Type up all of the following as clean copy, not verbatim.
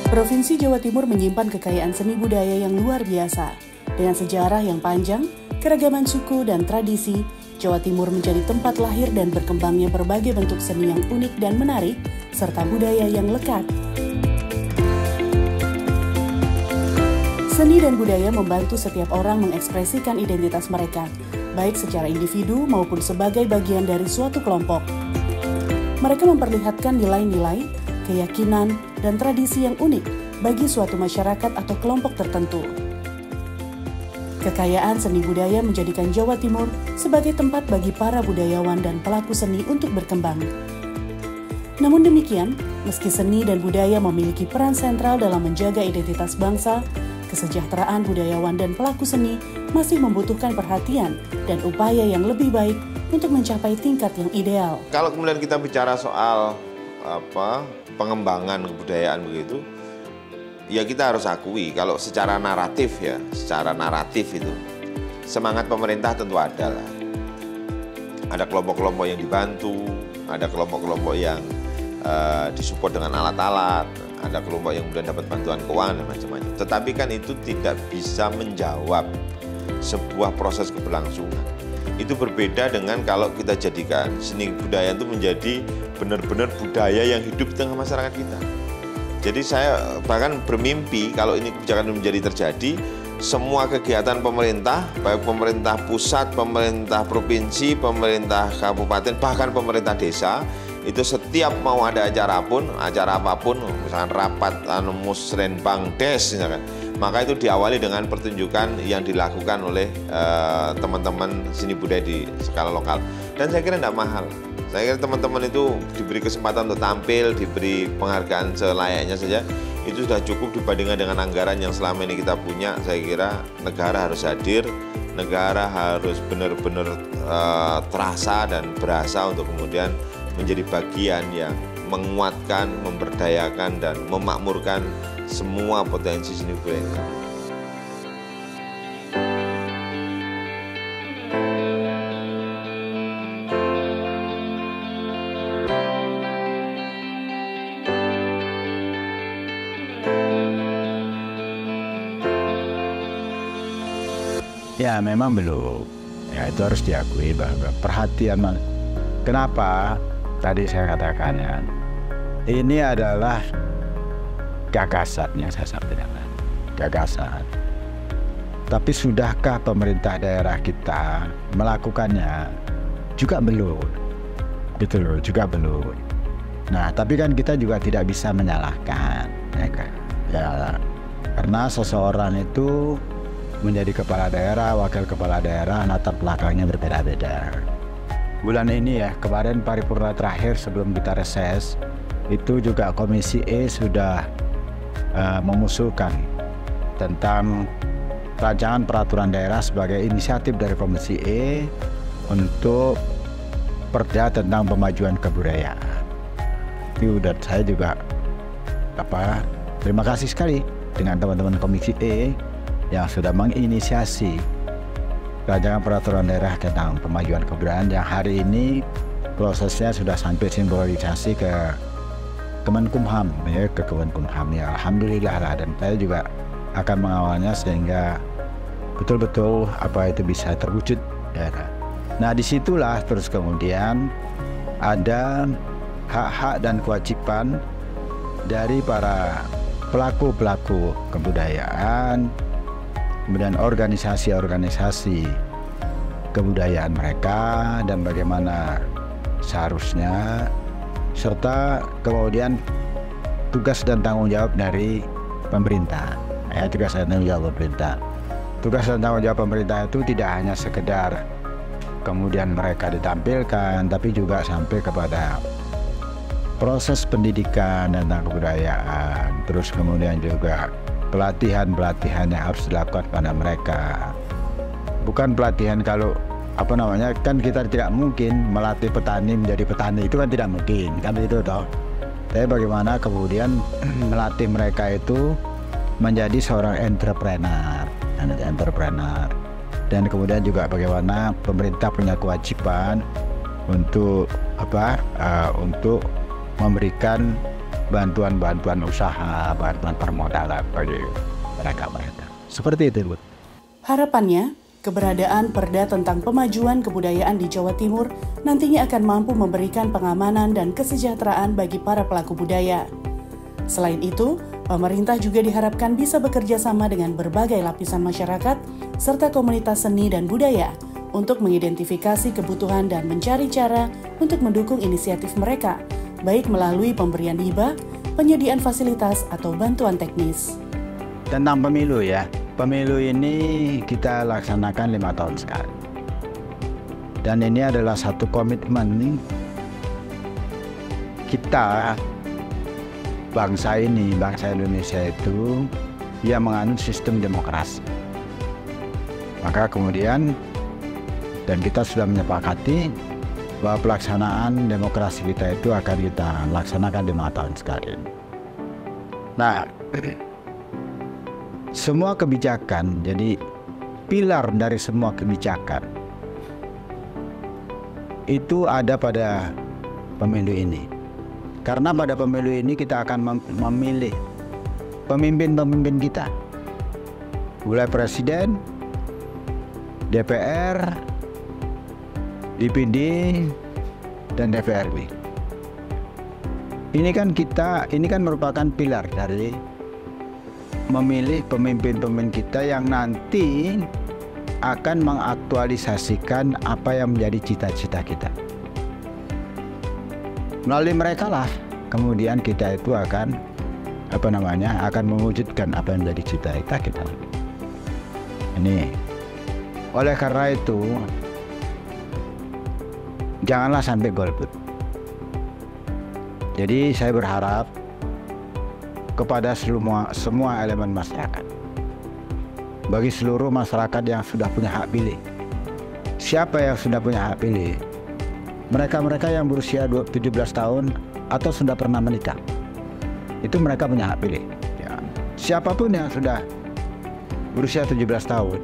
Provinsi Jawa Timur menyimpan kekayaan seni budaya yang luar biasa. Dengan sejarah yang panjang, keragaman suku dan tradisi, Jawa Timur menjadi tempat lahir dan berkembangnya berbagai bentuk seni yang unik dan menarik, serta budaya yang lekat. Seni dan budaya membantu setiap orang mengekspresikan identitas mereka, baik secara individu maupun sebagai bagian dari suatu kelompok. Mereka memperlihatkan nilai-nilai, keyakinan, dan tradisi yang unik bagi suatu masyarakat atau kelompok tertentu. Kekayaan seni budaya menjadikan Jawa Timur sebagai tempat bagi para budayawan dan pelaku seni untuk berkembang. Namun demikian, meski seni dan budaya memiliki peran sentral dalam menjaga identitas bangsa, kesejahteraan budayawan dan pelaku seni masih membutuhkan perhatian dan upaya yang lebih baik untuk mencapai tingkat yang ideal. Kalau kemudian kita bicara soal pengembangan kebudayaan begitu, ya kita harus akui kalau secara naratif itu semangat pemerintah tentu ada lah. Ada kelompok-kelompok yang dibantu, ada kelompok-kelompok yang disupport dengan alat-alat, ada kelompok yang kemudian dapat bantuan keuangan dan macam-macam. Tetapi kan itu tidak bisa menjawab sebuah proses keberlangsungan. Itu berbeda dengan kalau kita jadikan seni budaya itu menjadi benar-benar budaya yang hidup di tengah masyarakat kita. Jadi saya bahkan bermimpi kalau ini kebijakan menjadi terjadi, semua kegiatan pemerintah, baik pemerintah pusat, pemerintah provinsi, pemerintah kabupaten, bahkan pemerintah desa, itu setiap mau ada acara apapun, misalkan rapat musrenbang des, misalkan, maka itu diawali dengan pertunjukan yang dilakukan oleh teman-teman seni budaya di skala lokal. Dan saya kira tidak mahal. Saya kira teman-teman itu diberi kesempatan untuk tampil, diberi penghargaan selayaknya saja, itu sudah cukup dibandingkan dengan anggaran yang selama ini kita punya. Saya kira negara harus hadir, negara harus benar-benar terasa dan berasa untuk kemudian menjadi bagian yang menguatkan, memberdayakan, dan memakmurkan semua potensi seni budaya. Ya memang belum, ya itu harus diakui bahwa perhatian. Kenapa tadi saya katakan ya, ini adalah gagasan yang saya sampaikan, gagasan. Tapi sudahkah pemerintah daerah kita melakukannya? Juga belum, gitu loh, juga belum. Nah tapi kan kita juga tidak bisa menyalahkan, ya kan? Ya, karena seseorang itu menjadi kepala daerah, wakil kepala daerah, latar belakangnya berbeda-beda. Bulan ini ya, kemarin paripurna terakhir sebelum kita reses, itu juga Komisi E sudah mengusulkan tentang rancangan peraturan daerah sebagai inisiatif dari Komisi E untuk perda tentang pemajuan kebudayaan. Itu dan saya juga terima kasih sekali dengan teman-teman Komisi E yang sudah menginisiasi rancangan peraturan daerah tentang pemajuan kebudayaan yang hari ini prosesnya sudah sampai sinkronisasi ke Kemenkumham, ya, ke Kemenkumham. Ya, alhamdulillah lah, dan saya juga akan mengawalnya sehingga betul-betul itu bisa terwujud. Ya. Nah disitulah terus kemudian ada hak-hak dan kewajiban dari para pelaku-pelaku kebudayaan, kemudian organisasi-organisasi kebudayaan mereka dan bagaimana seharusnya, serta kemudian tugas dan tanggung jawab dari pemerintah. Tugas dan tanggung jawab pemerintah. Tugas dan tanggung jawab pemerintah itu tidak hanya sekedar kemudian mereka ditampilkan, tapi juga sampai kepada proses pendidikan tentang kebudayaan, terus kemudian juga pelatihan-pelatihan yang harus dilakukan pada mereka. Bukan pelatihan kalau kan kita tidak mungkin melatih petani menjadi petani, itu kan tidak mungkin, kan itu toh. Tapi bagaimana kemudian melatih mereka itu menjadi seorang entrepreneur, dan kemudian juga bagaimana pemerintah punya kewajiban untuk untuk memberikan bantuan-bantuan usaha, bantuan permodalan bagi mereka. Seperti itu, Bu. Harapannya, keberadaan Perda tentang pemajuan kebudayaan di Jawa Timur nantinya akan mampu memberikan pengamanan dan kesejahteraan bagi para pelaku budaya. Selain itu, pemerintah juga diharapkan bisa bekerja sama dengan berbagai lapisan masyarakat serta komunitas seni dan budaya untuk mengidentifikasi kebutuhan dan mencari cara untuk mendukung inisiatif mereka, baik melalui pemberian hibah, penyediaan fasilitas, atau bantuan teknis. Tentang pemilu ya, pemilu ini kita laksanakan 5 tahun sekali. Dan ini adalah satu komitmen kita, bangsa Indonesia itu, yang menganut sistem demokrasi. Maka kemudian, dan kita sudah menyepakati bahwa pelaksanaan demokrasi kita itu akan kita laksanakan 5 tahun sekali. Nah, semua kebijakan, jadi pilar dari semua kebijakan itu ada pada pemilu ini. Karena pada pemilu ini kita akan memilih pemimpin-pemimpin kita, mulai presiden, DPR, DPD, dan DPRD. Ini kan merupakan pilar dari memilih pemimpin-pemimpin kita yang nanti akan mengaktualisasikan apa yang menjadi cita-cita kita. Melalui mereka lah kemudian kita itu akan mewujudkan apa yang menjadi cita-cita kita. Ini oleh karena itu janganlah sampai golput. Jadi saya berharap kepada semua elemen masyarakat, bagi seluruh masyarakat yang sudah punya hak pilih. Siapa yang sudah punya hak pilih? Mereka-mereka yang berusia 17 tahun atau sudah pernah menikah, itu mereka punya hak pilih. Ya. Siapapun yang sudah berusia 17 tahun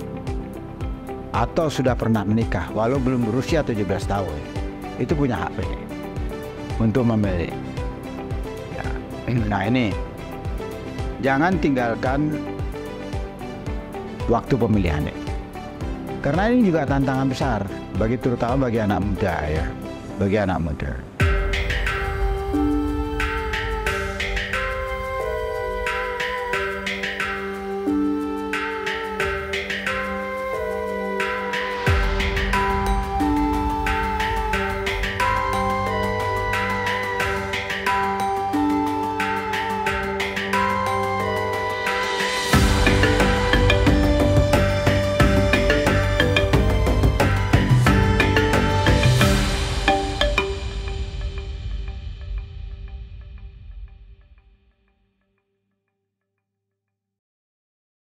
atau sudah pernah menikah walau belum berusia 17 tahun, itu punya hak pilih untuk memilih. Ya. Nah ini, jangan tinggalkan waktu pemilihan ini. Karena ini juga tantangan besar terutama bagi anak muda ya, bagi anak muda.